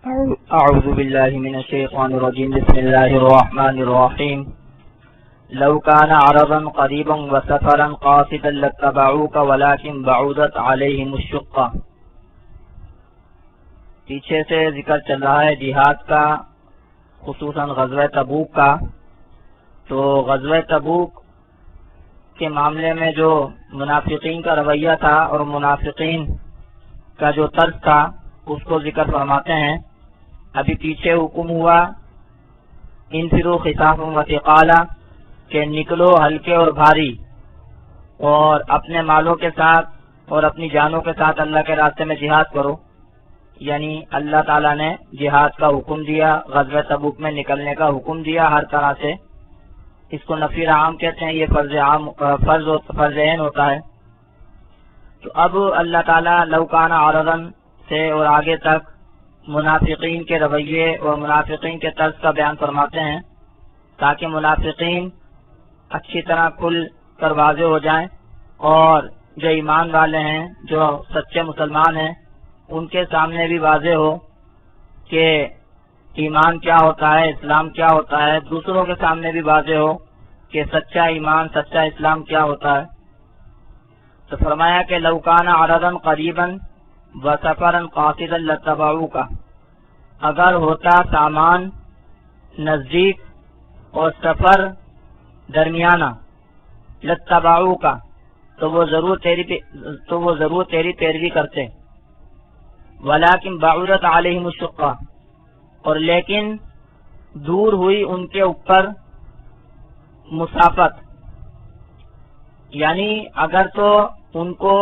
اعوذ باللہ من الشیطان الرجیم بسم اللہ الرحمن الرحیم لو كان عرضا قریبا وسفرا قاصدا لاتبعوك ولكن بعدت علیہم الشقہ۔ پیچھے سے ذکر چل رہا ہے جہاد کا، خصوصاً غزوہ تبوک کا۔ تو غزوہ تبوک کے معاملے میں جو منافقین کا رویہ تھا اور منافقین کا جو طرز تھا اس کو ذکر فرماتے ہیں۔ ابھی پیچھے حکم ہوا انفروا خفافا وثقالا کہ نکلو ہلکے اور بھاری، اور اپنے مالوں کے ساتھ اور اپنی جانوں کے ساتھ اللہ کے راستے میں جہاد کرو۔ یعنی اللہ تعالیٰ نے جہاد کا حکم دیا، غزوہ تبوک میں نکلنے کا حکم دیا ہر طرح سے۔ اس کو نفیر عام کہتے ہیں، یہ فرض عین ہوتا ہے۔ تو اب اللہ تعالیٰ لو کان عرضا سے اور آگے تک منافقین کے رویے اور منافقین کے طرز کا بیان فرماتے ہیں، تاکہ منافقین اچھی طرح کھل کر واضح ہو جائیں، اور جو ایمان والے ہیں، جو سچے مسلمان ہیں، ان کے سامنے بھی واضح ہو کہ ایمان کیا ہوتا ہے، اسلام کیا ہوتا ہے، دوسروں کے سامنے بھی واضح ہو کہ سچا ایمان، سچا اسلام کیا ہوتا ہے۔ تو فرمایا کہ لو کان عرضا قریبا وسفرا قاصدا لاتبعوک، اگر ہوتا سامان نزدیک اور سفر درمیانہ، لاتبعوک تو وہ ضرور تیری پیروی کرتے، ولکن بعدت علیہم الشقہ، اور لیکن دور ہوئی ان کے اوپر مسافت۔ یعنی اگر تو ان کو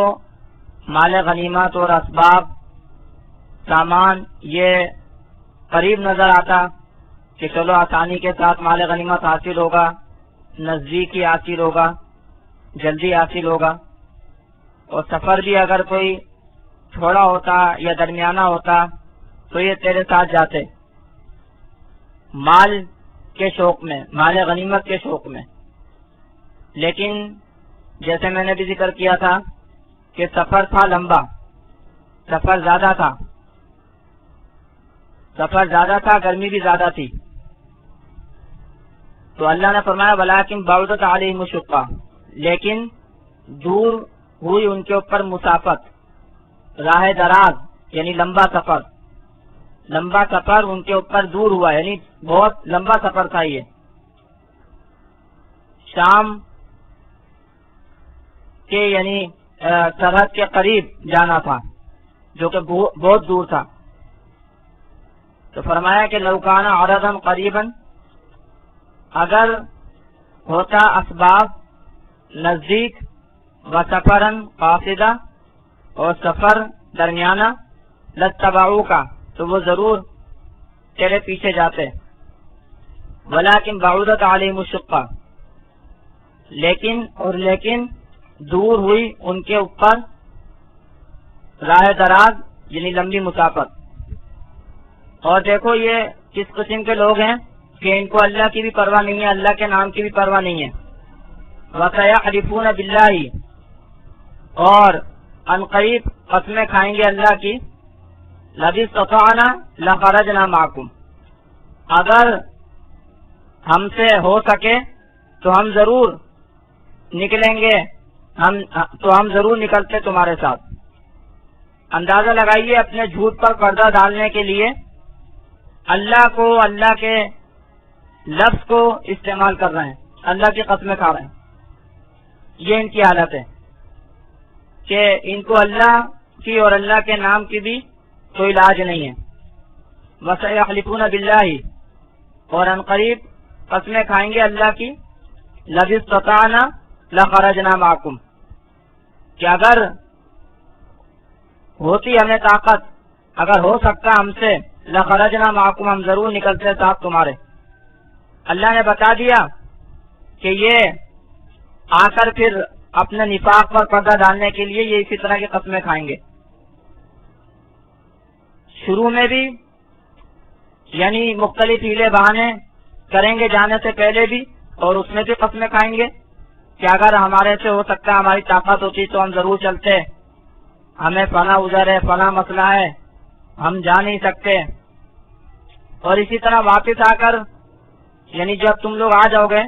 مال غنیمت اور اسباب سامان یہ قریب نظر آتا کہ چلو آسانی کے ساتھ مال غنیمت حاصل ہوگا، نزدیک ہی حاصل ہوگا، جلدی حاصل ہوگا، اور سفر بھی اگر کوئی تھوڑا ہوتا یا درمیانہ ہوتا تو یہ تیرے ساتھ جاتے مال کے شوق میں، مال غنیمت کے شوق میں۔ لیکن جیسے میں نے بھی ذکر کیا تھا کہ سفر تھا لمبا، سفر زیادہ تھا، گرمی بھی زیادہ تھی۔ تو اللہ نے فرمایا ولکن بعدت علیہم الشقہ، لیکن دور ہوئی ان کے اوپر مسافت، راہ دراز یعنی لمبا سفر ان کے اوپر دور ہوا، یعنی بہت لمبا سفر تھا۔ یہ شام کے یعنی سرحد کے قریب جانا تھا، جو کہ بہت دور تھا۔ تو فرمایا کہ لو کان عرضا قریبا، اگر ہوتا اسباب نزدیک، وسفرا قاصدا اور سفر درمیانہ، لاتبعوک تو وہ ضرور تیرے پیچھے جاتے، ولکن بعدت علیہم الشقہ، لیکن دور ہوئی ان کے اوپر راہ دراز یعنی لمبی مسافت۔ اور دیکھو یہ کس قسم کے لوگ ہیں کہ ان کو اللہ کی بھی پرواہ نہیں ہے، اللہ کے نام کی بھی پرواہ نہیں ہے۔ وَسَيَحْلِفُونَ بِاللَّهِ، اور عنقریب قسمیں کھائیں گے اللہ کی، لَئِنِ اسْتَطَعْنَا لَخَرَجْنَا مَعَكُمْ، اگر ہم سے ہو سکے تو ہم ضرور نکلیں گے، ہم ضرور نکلتے تمہارے ساتھ۔ اندازہ لگائیے اپنے جھوٹ پر پردہ ڈالنے کے لیے اللہ کو، اللہ کے لفظ کو استعمال کر رہے ہیں، اللہ کی قسمیں کھا رہے ہیں۔ یہ ان کی حالت ہے کہ ان کو اللہ کی اور اللہ کے نام کی بھی کوئی علاج نہیں ہے۔ وَسَيَحْلِفُونَ بِاللَّهِ، اور عنقریب قسمیں کھائیں گے اللہ کی، لَئِنِ اسْتَطَعْنَا لَخَرَجْنَا مَعَكُمْ، کہ اگر ہوتی ہمیں طاقت، اگر ہو سکتا ہم سے، لَخَرَجْنَا مَعَكُمْ ہم ضرور نکلتے ساتھ تمہارے۔ اللہ نے بتا دیا کہ یہ آ کر پھر اپنے نفاق پر پردہ ڈالنے کے لیے یہ اسی طرح کی قسمیں کھائیں گے۔ شروع میں بھی یعنی مختلف ہیلے بہانے کریں گے جانے سے پہلے بھی، اور اس میں بھی قسمیں کھائیں گے کہ اگر ہمارے سے ہو سکتا ہے، ہماری طاقت ہوتی تو ہم ضرور چلتے، ہمیں فلاں عذر ہے، فلاں مسئلہ ہے، ہم جا نہیں سکتے، اور اسی طرح واپس آ کر یعنی جب تم لوگ آ جاؤ گے،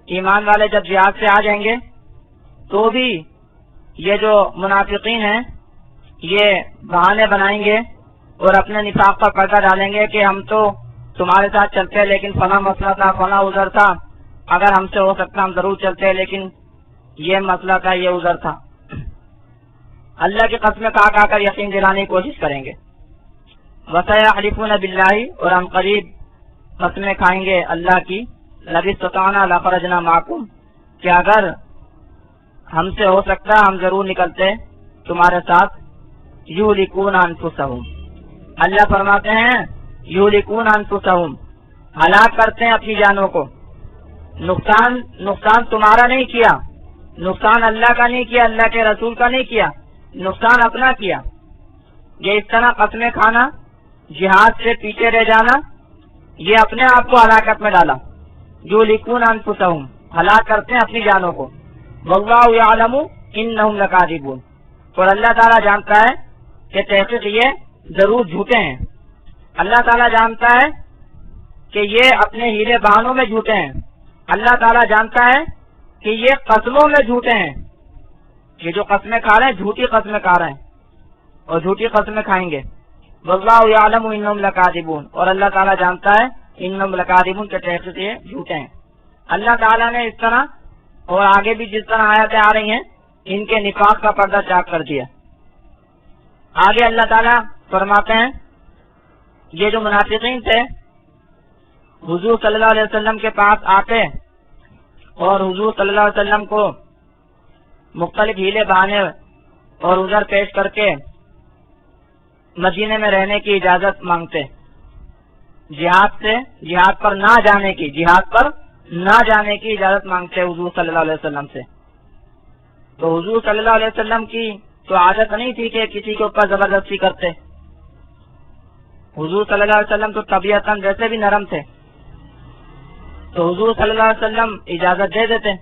ایمان والے جب جہاد سے آ جائیں گے تو بھی یہ جو منافقین ہیں یہ بہانے بنائیں گے اور اپنے نفاق پر پردہ ڈالیں گے کہ ہم تو تمہارے ساتھ چلتے لیکن فلاں مسئلہ تھا، فلاں عذر تھا، اگر ہم سے ہو سکتا ہم ضرور چلتے لیکن یہ مسئلہ تھا، یہ عذر تھا۔ اللہ کی قسمیں کھا کر یقین دلانے کی کوشش کریں گے۔ وَسَيَحْلِفُونَ بِاللَّهِ، اور ہم قریب قسمیں کھائیں گے اللہ کی، لَئِنِ اسْتَطَعْنَا لَخَرَجْنَا مَعَكُمْ، کہ اگر ہم سے ہو سکتا ہم ضرور نکلتے تمہارے ساتھ۔ یُہْلِكُونَ أَنفُسَهُمْ، اللہ فرماتے ہیں یُہْلِكُونَ أَنفُسَهُمْ، ہلاک کرتے ہیں اپنی جانوں کو۔ نقصان تمہارا نہیں کیا، نقصان اللہ کا نہیں کیا، اللہ کے رسول کا نہیں کیا، نقصان اپنا کیا۔ یہ اس طرح قسمیں کھانا، جہاد سے پیچھے رہ جانا، یہ اپنے آپ کو ہلاکت میں ڈالا۔ یُہْلِكُونَ أَنفُسَهُمْ، ہلاک کرتے ہیں اپنی جانوں کو۔ وَاللَّهُ يَعْلَمُ إِنَّهُمْ لَكَاذِبُونَ، اور اللہ تعالیٰ جانتا ہے کہ تحقیق یہ ضرور جھوٹے ہیں۔ اللہ تعالیٰ جانتا ہے کہ یہ اپنے ہیلے بہانوں میں جھوٹے ہیں۔ اللہ تعالیٰ جانتا ہے کہ یہ قسموں میں جھوٹے ہیں، یہ جو قسمیں کھا رہے ہیں جھوٹی قسمیں کھا رہے ہیں اور جھوٹی قسمیں کھائیں گے۔ واللہ یعلم انہم لکاذبون، اور اللہ تعالیٰ جانتا ہے انہم لکاذبون کے تحقیق یہ جھوٹے ہیں۔ اللہ تعالیٰ نے اس طرح اور آگے بھی جس طرح آیتیں آ رہی ہیں ان کے نفاق کا پردہ چاک کر دیا۔ آگے اللہ تعالیٰ فرماتے ہیں یہ جو منافقین تھے حضور صلی اللہ علیہ وسلم کے پاس آتے اور حضور صلی اللہ علیہ وسلم کو مختلف ہیلے بہانے اور عذر پیش کر کے مدینے میں رہنے کی اجازت مانگتے، جہاد پر نہ جانے کی اجازت مانگتے حضور صلی اللہ علیہ وسلم سے۔ تو حضور صلی اللہ علیہ وسلم کی تو عادت نہیں تھی کہ کسی کے اوپر زبردستی کرتے۔ حضور صلی اللہ علیہ وسلم تو طبیعتاً ویسے بھی نرم تھے، تو حضور صلی اللہ علیہ وسلم اجازت دے دیتے۔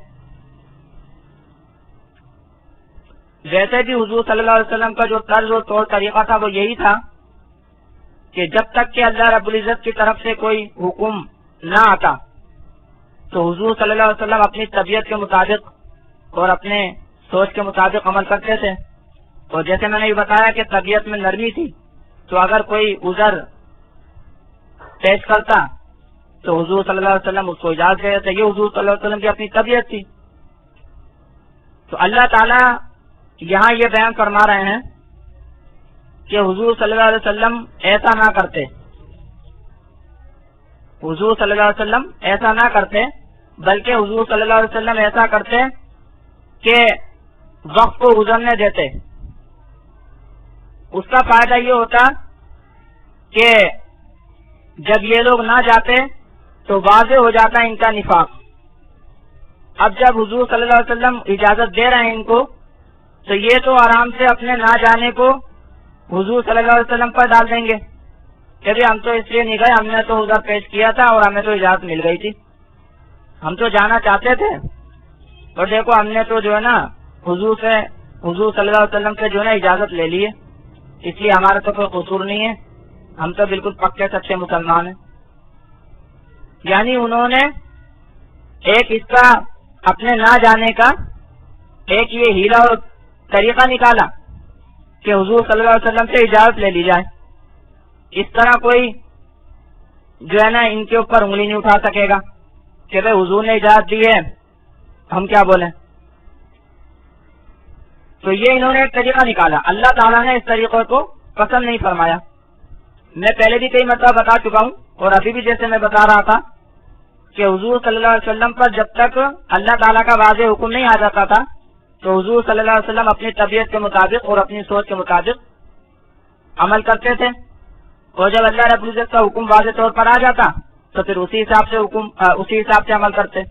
ویسے بھی حضور صلی اللہ علیہ وسلم کا جو طرز و طور طریقہ تھا وہ یہی تھا کہ جب تک کہ اللہ رب العزت کی طرف سے کوئی حکم نہ آتا تو حضور صلی اللہ علیہ وسلم اپنی طبیعت کے مطابق اور اپنے سوچ کے مطابق عمل کرتے تھے۔ اور جیسے میں نے یہ بتایا کہ طبیعت میں نرمی تھی، تو اگر کوئی عذر پیش کرتا تو حضور صلی اللہ علیہ وسلم اس کو اجازت دے دیتے۔ یہ حضور صلی اللہ علیہ وسلم کی اپنی طبیعت تھی۔ تو اللہ تعالیٰ یہاں یہ بیان فرما رہے ہیں کہ حضور صلی اللہ علیہ وسلم ایسا نہ کرتے، حضور صلی اللہ علیہ وسلم ایسا نہ کرتے، بلکہ حضور صلی اللہ علیہ وسلم ایسا کرتے کہ وقت کو گزرنے دیتے۔ اس کا فائدہ یہ ہوتا کہ جب یہ لوگ نہ جاتے تو واضح ہو جاتا ان کا نفاق۔ اب جب حضور صلی اللہ علیہ وسلم اجازت دے رہے ہیں ان کو، تو یہ تو آرام سے اپنے نہ جانے کو حضور صلی اللہ علیہ وسلم پر ڈال دیں گے کہ ہم تو اس لیے نہیں گئے، ہم نے تو عذر پیش کیا تھا اور ہمیں تو اجازت مل گئی تھی، ہم تو جانا چاہتے تھے، اور دیکھو ہم نے تو جو ہے نا حضور صلی اللہ علیہ وسلم سے جو ہے نا اجازت لے لی ہے، اس لیے ہمارا تو کوئی قصور نہیں ہے، ہم تو بالکل پکے سچے مسلمان ہیں۔ یعنی انہوں نے ایک اس کا اپنے نہ جانے کا ایک یہ ہیلا اور طریقہ نکالا کہ حضور صلی اللہ علیہ وسلم سے اجازت لے لی جائے، اس طرح کوئی جو ہے نا ان کے اوپر انگلی نہیں اٹھا سکے گا کہ بھائی حضور نے اجازت دی ہے ہم کیا بولیں۔ تو یہ انہوں نے ایک طریقہ نکالا، اللہ تعالیٰ نے اس طریقے کو پسند نہیں فرمایا۔ میں پہلے بھی کئی مرتبہ بتا چکا ہوں اور ابھی بھی جیسے میں بتا رہا تھا کہ حضور صلی اللہ علیہ وسلم پر جب تک اللہ تعالیٰ کا واضح حکم نہیں آ جاتا تھا تو حضور صلی اللہ علیہ وسلم اپنی طبیعت کے مطابق اور اپنی سوچ کے مطابق عمل کرتے تھے، اور جب اللہ رب العزت کا حکم واضح طور پر آ جاتا تو پھر اسی حساب سے عمل کرتے۔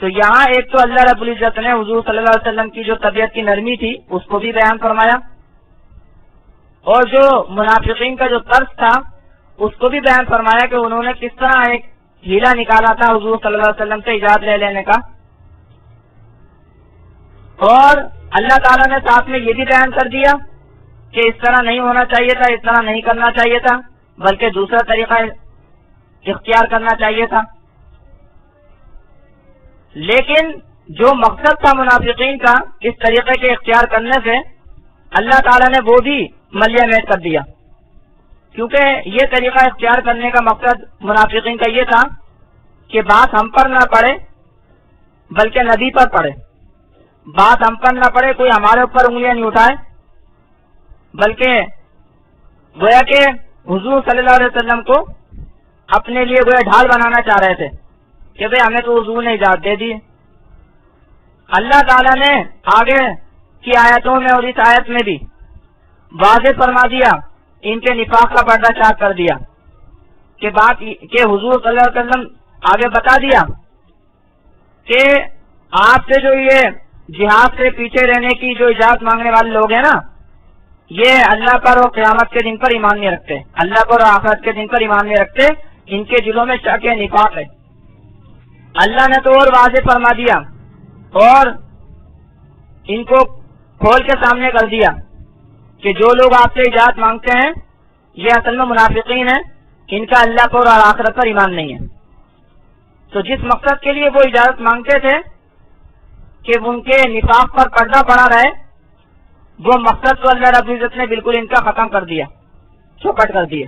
تو یہاں ایک تو اللہ رب العزت نے حضور صلی اللہ علیہ وسلم کی جو طبیعت کی نرمی تھی اس کو بھی بیان فرمایا، اور جو منافقین کا جو طرز تھا اس کو بھی بیان فرمایا کہ انہوں نے کس طرح ایک ہیلا نکالا تھا حضور صلی اللہ علیہ وسلم سے اجازت لے لینے کا۔ اور اللہ تعالیٰ نے ساتھ میں یہ بھی بیان کر دیا کہ اس طرح نہیں ہونا چاہیے تھا، اس طرح نہیں کرنا چاہیے تھا، بلکہ دوسرا طریقہ اختیار کرنا چاہیے تھا. لیکن جو مقصد تھا منافقین کا اس طریقے کے اختیار کرنے سے، اللہ تعالیٰ نے وہ بھی ملیہ میٹ کر دیا، کیونکہ یہ طریقہ اختیار کرنے کا مقصد منافقین کا یہ تھا کہ بات ہم پر نہ پڑے بلکہ نبی پر پڑے. بات ہم پر نہ پڑے، کوئی ہمارے اوپر انگلیاں نہیں اٹھائے، بلکہ گویا کہ حضور صلی اللہ علیہ وسلم کو اپنے لیے گویا ڈھال بنانا چاہ رہے تھے کہ بھئی ہمیں تو حضور نے اجازت دے دی. اللہ تعالیٰ نے آگے کی آیتوں میں اور اس آیت میں بھی واضح فرما دیا، ان کے نفاق کا پردہ چاک کر دیا کہ بات کہ حضور صلی اللہ علیہ وسلم آگے بتا دیا کہ آپ سے جو یہ جہاد سے پیچھے رہنے کی جو اجازت مانگنے والے لوگ ہیں نا، یہ اللہ پر اور قیامت کے دن پر ایمان نہیں رکھتے، اللہ پر اور آخرت کے دن پر ایمان نہیں رکھتے، ان کے دلوں میں شک ہے، نفاق ہے. اللہ نے تو اور واضح فرما دیا اور ان کو کھول کے سامنے کر دیا کہ جو لوگ آپ سے اجازت مانگتے ہیں یہ اصل میں منافقین ہیں، ان کا اللہ پر اور آخرت پر ایمان نہیں ہے. تو جس مقصد کے لیے وہ اجازت مانگتے تھے کہ ان کے نفاق پر پردہ پڑا رہے، وہ مقصد تو اللہ رب العزت نے بالکل ان کا ختم کر دیا، چوپٹ کر دیا.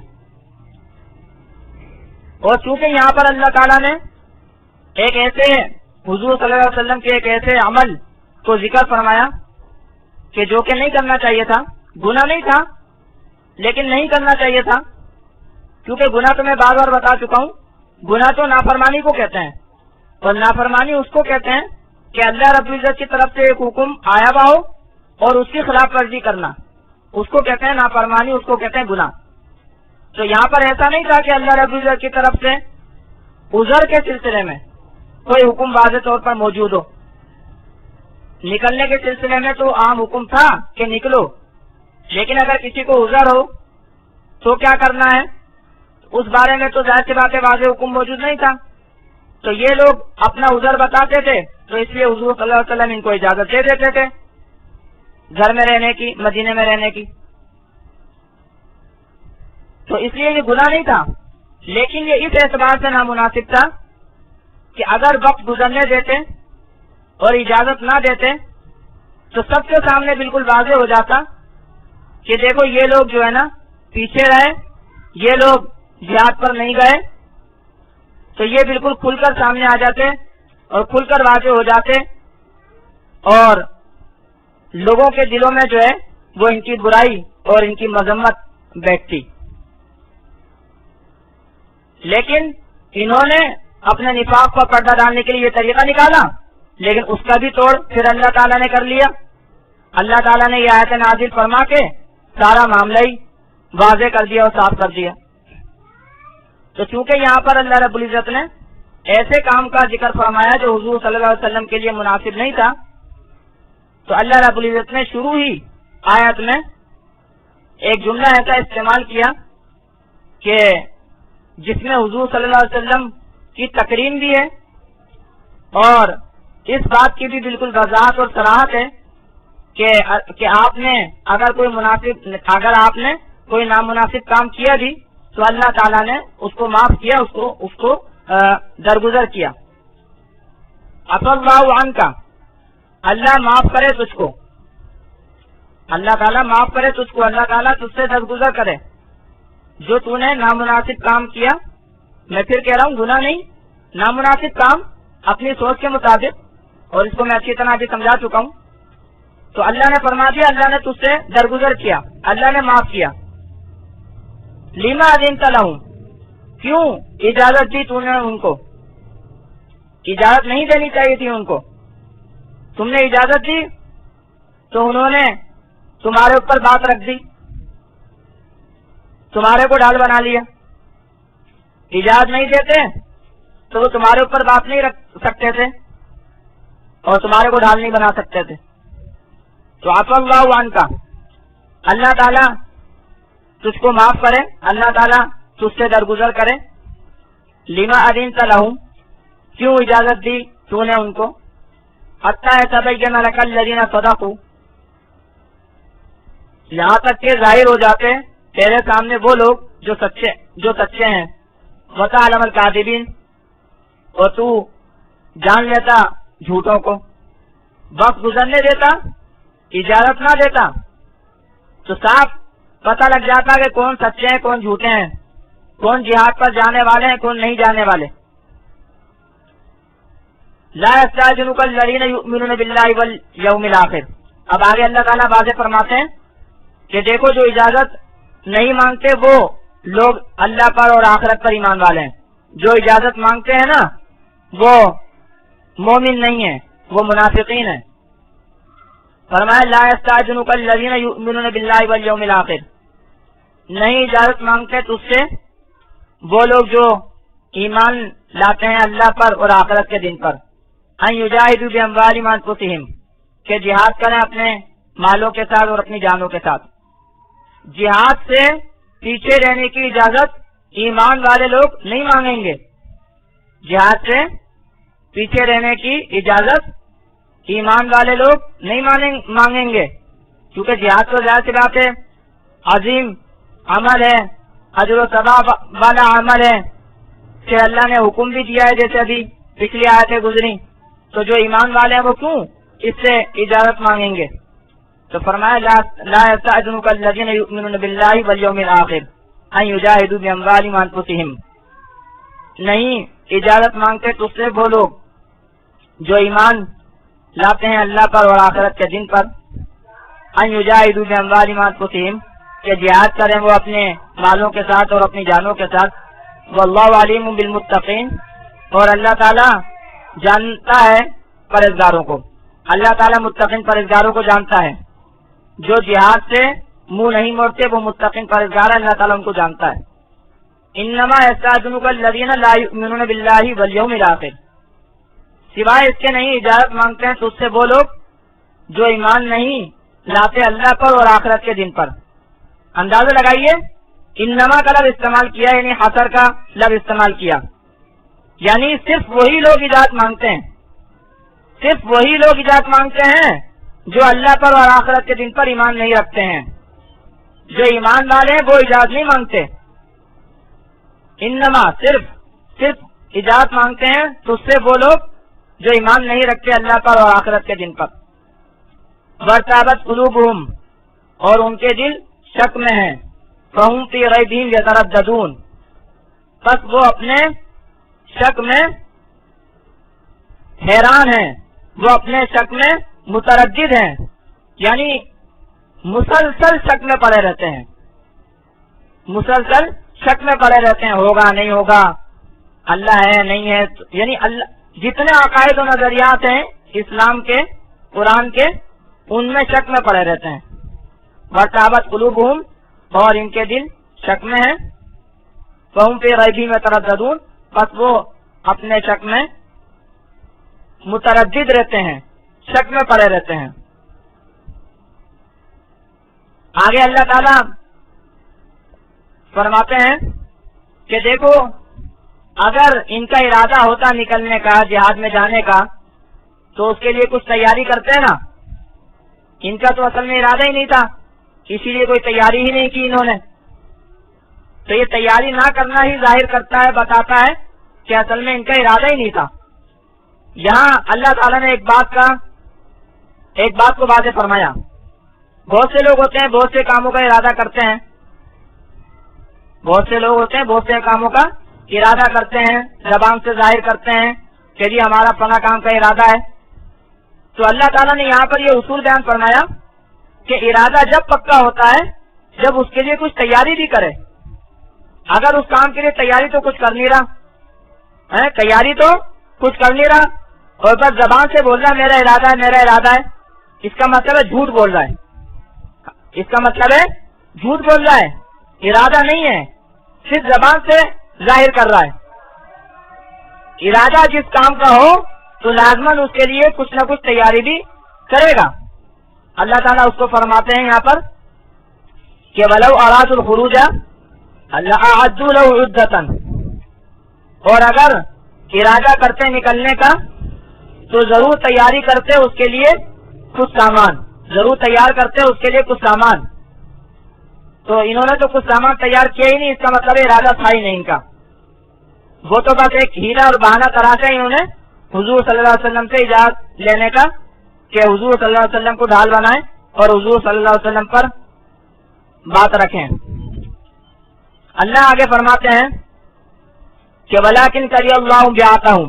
اور چونکہ یہاں پر اللہ تعالیٰ نے ایک ایسے حضور صلی اللہ علیہ وسلم کے ایک ایسے عمل کو ذکر فرمایا کہ جو کہ نہیں کرنا چاہیے تھا، گناہ نہیں تھا لیکن نہیں کرنا چاہیے تھا، کیونکہ گناہ تو میں بار بار بتا چکا ہوں، گناہ تو نافرمانی کو کہتے ہیں، اور نافرمانی اس کو کہتے ہیں کہ اللہ رب العزت کی طرف سے ایک حکم آیا ہوا ہو اور اس کی خلاف ورزی کرنا، اس کو کہتے ہیں نافرمانی، اس کو کہتے ہیں گناہ. تو یہاں پر ایسا نہیں تھا کہ اللہ رب العزت کی طرف سے عذر کے سلسلے میں کوئی حکم واضح طور پر موجود ہو. نکلنے کے سلسلے میں تو عام حکم تھا کہ نکلو، لیکن اگر کسی کو عذر ہو تو کیا کرنا ہے اس بارے میں تو ظاہر سی بات ہے واضح حکم موجود نہیں تھا. تو یہ لوگ اپنا عذر بتاتے تھے، تو اس لیے حضور صلی اللہ علیہ وسلم ان کو اجازت دے دیتے تھے گھر میں رہنے کی، مدینے میں رہنے کی. تو اس لیے یہ گناہ نہیں تھا، لیکن یہ اس اعتبار سے نامناسب تھا کہ اگر وقت گزرنے دیتے اور اجازت نہ دیتے تو سب کے سامنے بالکل واضح ہو جاتا کہ دیکھو یہ لوگ جو ہے نا پیچھے رہے، یہ لوگ جہاد پر نہیں گئے. تو یہ بالکل کھل کر سامنے آ جاتے اور کھل کر واضح ہو جاتے، اور لوگوں کے دلوں میں جو ہے وہ ان کی برائی اور ان کی مذمت بیٹھتی. لیکن انہوں نے اپنے نفاق پر پردہ ڈالنے کے لیے یہ طریقہ نکالا، لیکن اس کا بھی توڑ پھر اللہ تعالیٰ نے کر لیا. اللہ تعالیٰ نے یہ آیت نازل فرما کے سارا معاملہ ہی واضح کر دیا اور صاف کر دیا. تو چونکہ یہاں پر اللہ رب العزت نے ایسے کام کا ذکر فرمایا جو حضور صلی اللہ علیہ وسلم کے لیے مناسب نہیں تھا، تو اللہ رب العزت نے شروع ہی آیت میں ایک جملہ ایسا استعمال کیا کہ جس میں حضور صلی اللہ علیہ وسلم کی تکریم بھی ہے اور اس بات کی بھی بالکل وضاحت اور صراحت ہے کہ آپ نے اگر آپ نے کوئی نامناسب کام کیا بھی تو اللہ تعالیٰ نے اس کو معاف کیا، اس کو درگزر کیا. عفا اللہ عنک، اللہ معاف کرے تجھ کو، اللہ تعالیٰ معاف کرے تجھ کو، اللہ تعالیٰ تجھ سے درگزر کرے جو تو نے نامناسب کام کیا. میں پھر کہہ رہا ہوں گناہ نہیں، نامناسب کام اپنی سوچ کے مطابق، اور اس کو میں اچھی طرح بھی سمجھا چکا ہوں. تو اللہ نے فرما دیا اللہ نے تجھ سے درگزر کیا، اللہ نے معاف کیا. لما اذنت لہم، کیوں اجازت دی تو نے ان کو؟ اجازت نہیں دینی چاہیے تھی ان کو، تم نے اجازت دی تو انہوں نے تمہارے اوپر بات رکھ دی، تمہارے کو ڈھال بنا لیا. اجازت نہیں دیتے تو وہ تمہارے اوپر بات نہیں رکھ سکتے تھے اور تمہارے کو ڈھال نہیں بنا سکتے تھے. تو عفا اللہ عنک، اللہ تعالیٰ تجھ کو معاف کرے، اللہ تعالیٰ تجھ سے درگزر کرے. لما اذنت لہم، کیوں اجازت دی تو نے ان کو؟ حتی یتبین لک الذین صدقوا، یہاں تک کہ ظاہر ہو جاتے تیرے سامنے وہ لوگ جو سچے ہیں، وتعلم الکاذبین، اور تو جان لیتا جھوٹوں کو، وقت گزرنے دیتا، اجازت نہ دیتا، تو صاف پتہ لگ جاتا کہ کون سچے ہیں کون جھوٹے ہیں، کون جہاد پر جانے والے ہیں کون نہیں جانے والے۔ لا یستأذنک الذین یؤمنون باللہ والیوم الآخر۔ اب آگے اللہ تعالیٰ واضح فرماتے ہیں کہ دیکھو جو اجازت نہیں مانگتے وہ لوگ اللہ پر اور آخرت پر ایمان والے ہیں، جو اجازت مانگتے ہیں نا وہ مومن نہیں ہیں، وہ منافقین ہیں۔ فرمایا لا یستأذنک الذین یؤمنون باللہ والیوم الآخر، نہیں اجازت مانگتے تجھ سے وہ لوگ جو ایمان لاتے ہیں اللہ پر اور آخرت کے دن پر، ان یجاہدوا باموالہم وانفسہم، کہ جہاد کریں اپنے مالوں کے ساتھ اور اپنی جانوں کے ساتھ۔ جہاد سے پیچھے رہنے کی اجازت ایمان والے لوگ نہیں مانگیں گے، جہاد سے پیچھے رہنے کی اجازت ایمان والے لوگ نہیں مانگیں گے، کیونکہ جہاد تو ظاہر سی بات ہے عظیم عمل ہے، اجر و ثواب والا عمل ہے کہ اللہ نے حکم بھی دیا ہے، جیسے ابھی پچھلی آیتیں گزری، تو جو ایمان والے ہیں وہ کیوں اس سے اجازت مانگیں گے؟ تو فرمایا لا یستأذنک الذین یؤمنون باللہ والیوم الآخر ان یجاہدوا باموالہم وانفسہم، نہیں اجازت مانگتے تجھ سے وہ لوگ جو ایمان لاتے ہیں اللہ پر اور آخرت کے دن پر، ان یجاہدوا باموالہم وانفسہم، کہ جہاد کریں وہ اپنے مالوں کے ساتھ اور اپنی جانوں کے ساتھ، واللہ علیم بالمتقین، اور اللہ تعالیٰ جانتا ہے پرہیزگاروں کو، اللہ تعالیٰ متقین پرہیزگاروں کو جانتا ہے، جو جہاد سے منہ نہیں موڑتے وہ متقین پرہیزگار ہے، اللہ تعالیٰ ان کو جانتا ہے۔ انما یستأذنک الذین لا یؤمنون باللہ والیوم الآخر، سوائے اس کے نہیں اجازت مانگتے ہیں تجھ سے وہ لوگ جو ایمان نہیں لاتے اللہ پر اور آخرت کے دن پر۔ اندازہ لگائیے انما کا لفظ استعمال کیا، یعنی حصر کا لفظ استعمال کیا، یعنی صرف وہی لوگ اجازت مانگتے ہیں، صرف وہی لوگ اجازت مانگتے ہیں جو اللہ پر اور آخرت کے دن پر ایمان نہیں رکھتے ہیں، جو ایمان والے ہیں وہ اجازت نہیں مانگتے، انما صرف اجازت مانگتے ہیں تو اس سے وہ لوگ جو ایمان نہیں رکھتے اللہ پر اور آخرت کے دن پر۔ وارتابت قلوبہم، اور ان کے دل شک میں ہیں، فہم فی ریبہم یترددون، بس وہ اپنے شک میں حیران ہیں، وہ اپنے شک میں متردد ہیں، یعنی مسلسل شک میں پڑے رہتے ہیں، مسلسل شک میں پڑے رہتے ہیں، ہوگا نہیں ہوگا، اللہ ہے نہیں ہے، یعنی اللہ جتنے عقائد و نظریات ہیں اسلام کے قرآن کے ان میں شک میں پڑے رہتے ہیں۔ وارتابت قلوبہم، اور ان کے دل شک میں ہیں، فہم فی ریبہم یترددون، بس وہ اپنے شک میں متردد رہتے ہیں، شک میں پڑے رہتے ہیں۔ آگے اللہ تعالیٰ فرماتے ہیں کہ دیکھو اگر ان کا ارادہ ہوتا نکلنے کا، جہاد میں جانے کا، تو اس کے لیے کچھ تیاری کرتے ہیں نا، ان کا تو اصل میں ارادہ ہی نہیں تھا، اسی لیے کوئی تیاری ہی نہیں کی انہوں نے، تو یہ تیاری نہ کرنا ہی ظاہر کرتا ہے، بتاتا ہے کہ اصل میں ان کا ارادہ ہی نہیں تھا۔ یہاں اللہ تعالیٰ نے ایک بات کو واضح فرمایا، بہت سے لوگ ہوتے ہیں بہت سے کاموں کا ارادہ کرتے ہیں، بہت سے لوگ ہوتے ہیں بہت سے کاموں کا ارادہ کرتے ہیں، زبان سے ظاہر کرتے ہیں کہ جی ہمارا فلاں کام کا ارادہ ہے، تو اللہ تعالیٰ نے یہاں پر یہ اصول بیان فرمایا کہ ارادہ جب پکا ہوتا ہے جب اس کے لیے کچھ تیاری بھی کرے۔ اگر اس کام کے لیے تیاری تو کچھ کر نہیں رہا، تیاری تو کچھ کر نہیں رہا اور بس زبان سے بول رہا ہے میرا ارادہ ہے میرا ارادہ ہے، اس کا مطلب ہے جھوٹ بول رہا ہے، اس کا مطلب ہے جھوٹ بول رہا ہے، ارادہ نہیں ہے، صرف زبان سے ظاہر کر رہا ہے۔ ارادہ جس کام کا ہو تو لازماً اس کے لیے کچھ نہ کچھ تیاری بھی کرے گا۔ اللہ تعالیٰ اس کو فرماتے ہیں یہاں پر کہ وَلَوْ أَرَادُوا الْخُرُوجَ لَأَعَدُّوا لَهُ عُدَّةً، اور اگر ارادہ کرتے نکلنے کا تو ضرور تیاری کرتے اس کے لیے کچھ سامان، ضرور تیار کرتے اس کے لیے کچھ سامان۔ تو انہوں نے تو کچھ سامان تیار کیا ہی نہیں، اس کا مطلب ارادہ تھا ہی نہیں ان کا، وہ تو بس ایک ہیلا اور بہانہ تراشا انہوں نے حضور صلی اللہ علیہ وسلم سے اجازت لینے کا کہ حضور صلی اللہ علیہ وسلم کو ڈھال بنائیں اور حضور صلی اللہ علیہ وسلم پر بات رکھیں۔ اللہ آگے فرماتے ہیں کہ ولیکن کری اللہ بیعتہم،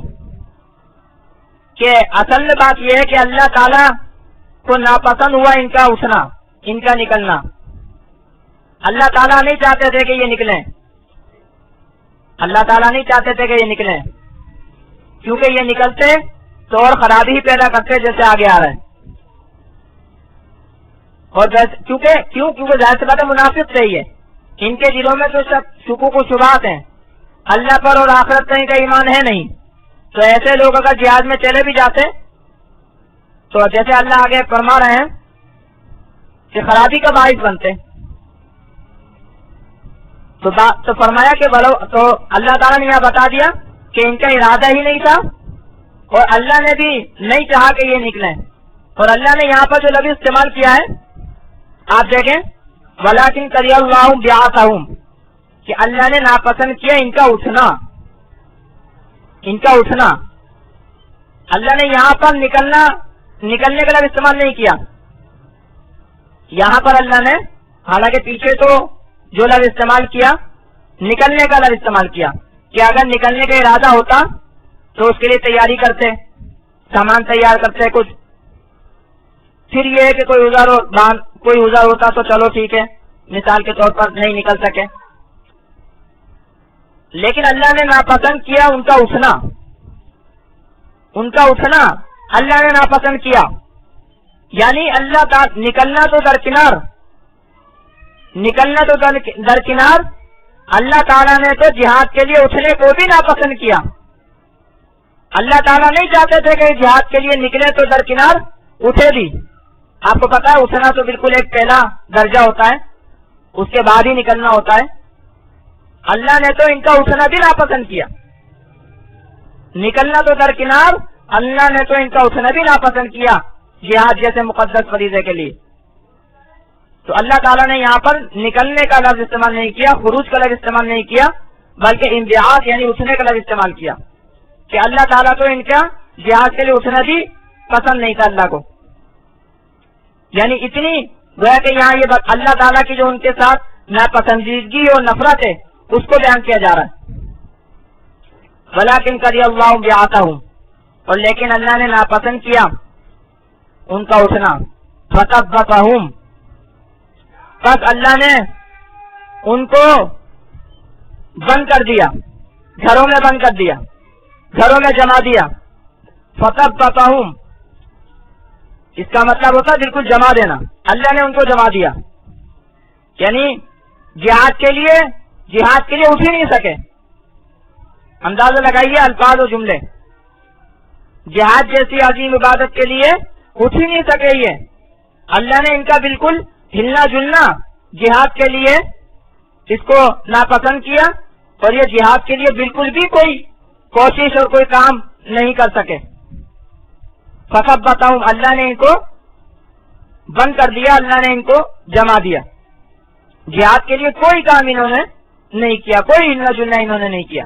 کہ اصل میں بات یہ ہے کہ اللہ تعالیٰ کو ناپسند ہوا ان کا اٹھنا، ان کا نکلنا۔ اللہ تعالیٰ نہیں چاہتے تھے کہ یہ نکلیں، اللہ تعالیٰ نہیں چاہتے تھے کہ یہ نکلیں، کیونکہ یہ نکلتے تو اور خرابی ہی پیدا کرتے، جیسے آگے آ رہا ہے۔ اور کیونکہ ظاہر سی بات ہے منافق سے ہی ہے، ان کے دلوں میں تو سب شکوک و شبہات ہیں، اللہ پر اور آخرت کا ان کا ایمان ہے نہیں، تو ایسے لوگ اگر جہاد میں چلے بھی جاتے تو جیسے اللہ آگے فرما رہے ہیں کہ خرابی کا باعث بنتے، تو فرمایا کہ تو اللہ تعالیٰ نے یہاں بتا دیا کہ ان کا ارادہ ہی نہیں تھا اور اللہ نے بھی نہیں چاہا کہ یہ نکلیں، اور اللہ نے یہاں پر جو لفظ استعمال کیا ہے آپ دیکھیں ولیکن کری اللہ بیعتہم، کہ اللہ نے ناپسند کیا ان کا اٹھنا، ان کا اٹھنا۔ اللہ نے یہاں پر نکلنے کا لفظ استعمال نہیں کیا، یہاں پر اللہ نے حالانکہ پیچھے تو جو لفظ استعمال کیا نکلنے کا لفظ استعمال کیا کہ اگر نکلنے کا ارادہ ہوتا تو اس کے لیے تیاری کرتے، سامان تیار کرتے کچھ، پھر یہ ہے کہ کوئی عذر ہوتا تو چلو ٹھیک ہے، مثال کے طور پر نہیں نکل سکے، لیکن اللہ نے ناپسند کیا ان کا اٹھنا، ان کا اٹھنا اللہ نے ناپسند کیا، یعنی اللہ کا نکلنا تو درکنار، اللہ تعالیٰ نے تو جہاد کے لیے اٹھنے کو بھی ناپسند کیا۔ اللہ تعالیٰ نہیں چاہتے تھے کہ جہاد کے لیے نکلے تو درکنار اٹھے بھی، آپ کو پتا ہے اٹھنا تو بالکل ایک پہلا درجہ ہوتا ہے، اس کے بعد ہی نکلنا ہوتا ہے۔ اللہ نے تو ان کا اٹھنا بھی ناپسند کیا، نکلنا تو درکنار، اللہ نے تو ان کا اٹھنا بھی ناپسند کیا جہاد جیسے مقدس فریضے کے لیے۔ تو اللہ تعالیٰ نے یہاں پر نکلنے کا لفظ استعمال نہیں کیا، خروج کا لفظ استعمال نہیں کیا، بلکہ انبعاث یعنی اٹھنے کا لفظ استعمال کیا کہ اللہ تعالیٰ تو ان کا جہاد کے لیے اٹھنا بھی پسند نہیں تھا اللہ کو، یعنی اتنی گویا کہ یہاں یہ اللہ تعالیٰ کی جو ان کے ساتھ ناپسندیدگی اور نفرت ہے اس کو بیان کیا جا رہا ہے۔ ولیکن کری اللہ بیعتہم، اور لیکن اللہ نے ناپسند کیا ان کا اٹھنا، فثبتہم، بس اللہ نے ان کو بند کر دیا، گھروں میں بند کر دیا، گھروں میں جما دیا۔ فثبتہم اس کا مطلب ہوتا ہے بالکل جما دینا، اللہ نے ان کو جما دیا، یعنی جہاد کے لیے اٹھ ہی نہیں سکے۔ اندازہ لگائیے الفاظ و جملے، جہاد جیسی عظیم عبادت کے لیے اٹھ ہی نہیں سکے، یہ اللہ نے ان کا بالکل ہلنا جلنا جہاد کے لیے اس کو ناپسند کیا، اور یہ جہاد کے لیے بالکل بھی کوئی کوشش اور کوئی کام نہیں کر سکے۔ فثبتہم، اللہ نے ان کو بند کر دیا، اللہ نے ان کو جما دیا، جہاد کے لیے کوئی کام انہوں نے نہیں کیا، کوئی ہلنا جلنا انہوں نے نہیں کیا۔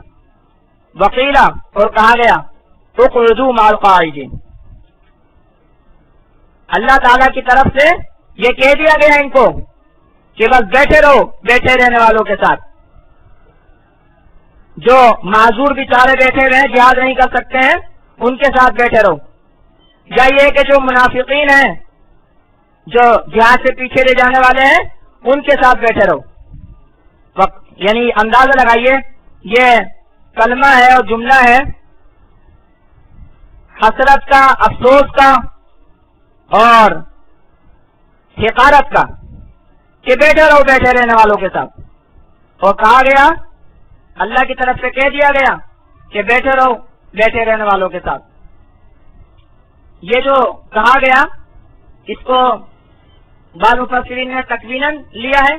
وقیلا، اور کہا گیا اقعدوا مع القاعدین، اللہ تعالیٰ کی طرف سے یہ کہہ دیا گیا ان کو کہ بس بیٹھے رہو بیٹھے رہنے والوں کے ساتھ، جو معذور بیچارے بیٹھے ہوئے ہیں جہاد نہیں کر سکتے ہیں ان کے ساتھ بیٹھے رہو، یا یہ کہ جو منافقین ہیں جو جہاد سے پیچھے رہ جانے والے ہیں ان کے ساتھ بیٹھے رہو۔ یعنی اندازہ لگائیے یہ کلمہ ہے اور جملہ ہے حسرت کا، افسوس کا اور حقارت کا، کہ بیٹھے رہو بیٹھے رہنے والوں کے ساتھ، اور کہا گیا اللہ کی طرف سے کہہ دیا گیا کہ بیٹھے رہو بیٹھے رہنے والوں کے ساتھ۔ یہ جو کہا گیا اس کو بعض مفسرین نے تکویناً لیا ہے،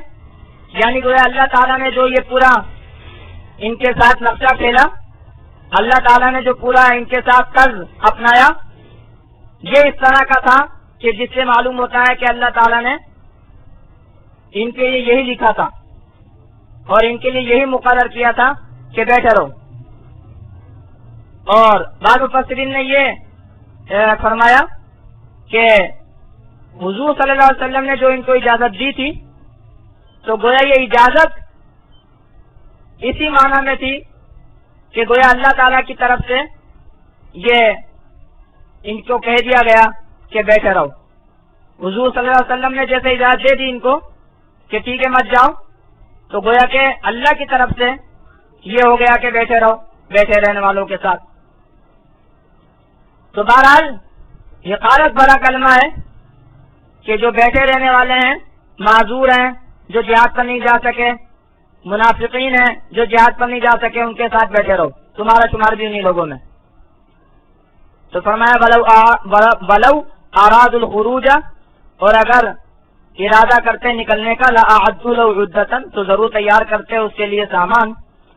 یعنی گویا اللہ تعالیٰ نے جو یہ پورا ان کے ساتھ نقشہ کھیلا، اللہ تعالیٰ نے جو پورا ان کے ساتھ طرز اپنایا، یہ اس طرح کا تھا کہ جس سے معلوم ہوتا ہے کہ اللہ تعالیٰ نے ان کے لیے یہی لکھا تھا اور ان کے لیے یہی مقرر کیا تھا کہ بیٹھے رہو. اور بعض مفسرین نے یہ فرمایا کہ حضور صلی اللہ علیہ وسلم نے جو ان کو اجازت دی تھی تو گویا یہ اجازت اسی معنی میں تھی کہ گویا اللہ تعالیٰ کی طرف سے یہ ان کو کہہ دیا گیا کہ بیٹھے رہو. حضور صلی اللہ علیہ وسلم نے جیسے اجازت دے دی ان کو کہ ٹھیک ہے مت جاؤ، تو گویا کہ اللہ کی طرف سے یہ ہو گیا کہ بیٹھے رہو بیٹھے رہنے والوں کے ساتھ. تو بہرحال یہ غارت بھرا کلمہ ہے کہ جو بیٹھے رہنے والے ہیں معذور ہیں، جو جہاد پر نہیں جا سکے، منافقین ہیں جو جہاد پر نہیں جا سکے، ان کے ساتھ بیٹھے رہو، تمہارا شمار بھی انہیں لوگوں میں. تو فرمایا ولو اراد الخروج، اور اگر ارادہ کرتے نکلنے کا لأعدوا له عدة، تو ضرور تیار کرتے اس کے لیے سامان.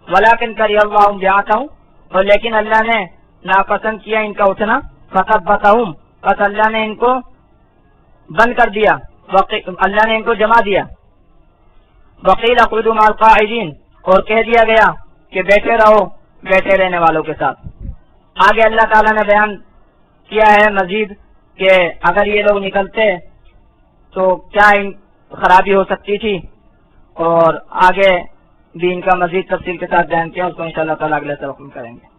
ولكن كره الله بعثهم، اور لیکن اللہ نے ناپسند کیا ان کا اٹھنا. فثبتهم، بس اللہ نے ان کو بند کر دیا، اللہ نے ان کو جما دیا. وقیل اقعدوا مع القاعدین، اور کہہ دیا گیا کہ بیٹھے رہو بیٹھے رہنے والوں کے ساتھ. آگے اللہ تعالیٰ نے بیان کیا ہے مزید کہ اگر یہ لوگ نکلتے تو کیا خرابی ہو سکتی تھی، اور آگے بھی ان کا مزید تفصیل کے ساتھ بیان کیا، اس کو انشاءاللہ تعالیٰ اگلے سبق میں کریں گے.